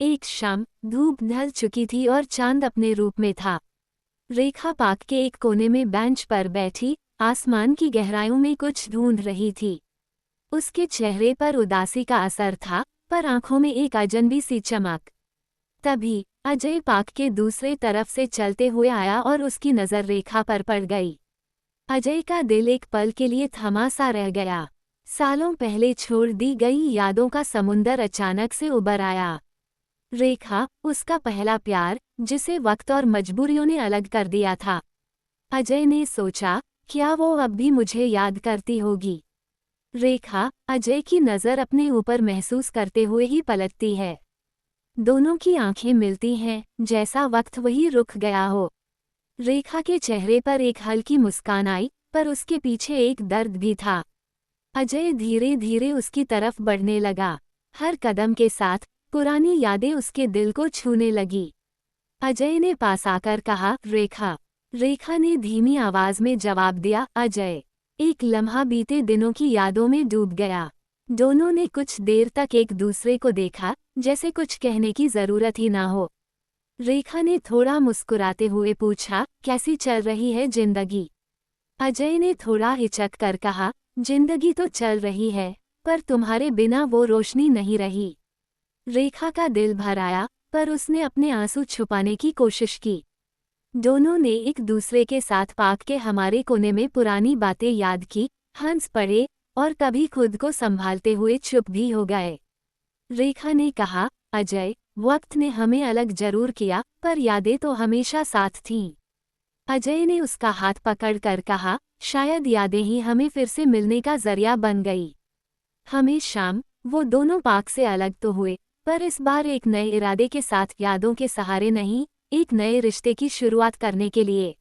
एक शाम धूप ढल चुकी थी और चांद अपने रूप में था। रेखा पार्क के एक कोने में बेंच पर बैठी आसमान की गहराइयों में कुछ ढूंढ रही थी। उसके चेहरे पर उदासी का असर था, पर आंखों में एक अजनबी सी चमक। तभी अजय पार्क के दूसरे तरफ से चलते हुए आया और उसकी नज़र रेखा पर पड़ गई। अजय का दिल एक पल के लिए थमा सा रह गया। सालों पहले छोड़ दी गई यादों का समुंदर अचानक से उभर आया। रेखा, उसका पहला प्यार, जिसे वक्त और मजबूरियों ने अलग कर दिया था। अजय ने सोचा, क्या वो अब भी मुझे याद करती होगी? रेखा, अजय की नज़र अपने ऊपर महसूस करते हुए ही पलटती है। दोनों की आंखें मिलती हैं, जैसा वक्त वही रुक गया हो। रेखा के चेहरे पर एक हल्की मुस्कान आई, पर उसके पीछे एक दर्द भी था। अजय धीरे धीरे उसकी तरफ बढ़ने लगा। हर कदम के साथ पुरानी यादें उसके दिल को छूने लगी। अजय ने पास आकर कहा, रेखा। रेखा ने धीमी आवाज में जवाब दिया, अजय। एक लम्हा बीते दिनों की यादों में डूब गया। दोनों ने कुछ देर तक एक दूसरे को देखा, जैसे कुछ कहने की जरूरत ही ना हो। रेखा ने थोड़ा मुस्कुराते हुए पूछा, कैसी चल रही है जिंदगी? अजय ने थोड़ा हिचक कर कहा, जिंदगी तो चल रही है, पर तुम्हारे बिना वो रोशनी नहीं रही। रेखा का दिल भर आया, पर उसने अपने आंसू छुपाने की कोशिश की। दोनों ने एक दूसरे के साथ पार्क के हमारे कोने में पुरानी बातें याद की, हंस पड़े और कभी खुद को संभालते हुए चुप भी हो गए। रेखा ने कहा, अजय, वक्त ने हमें अलग जरूर किया, पर यादें तो हमेशा साथ थीं। अजय ने उसका हाथ पकड़कर कहा, शायद यादें ही हमें फिर से मिलने का जरिया बन गई। हमें शाम, वो दोनों पार्क से अलग तो हुए, पर इस बार एक नए इरादे के साथ, यादों के सहारे नहीं, एक नए रिश्ते की शुरुआत करने के लिए।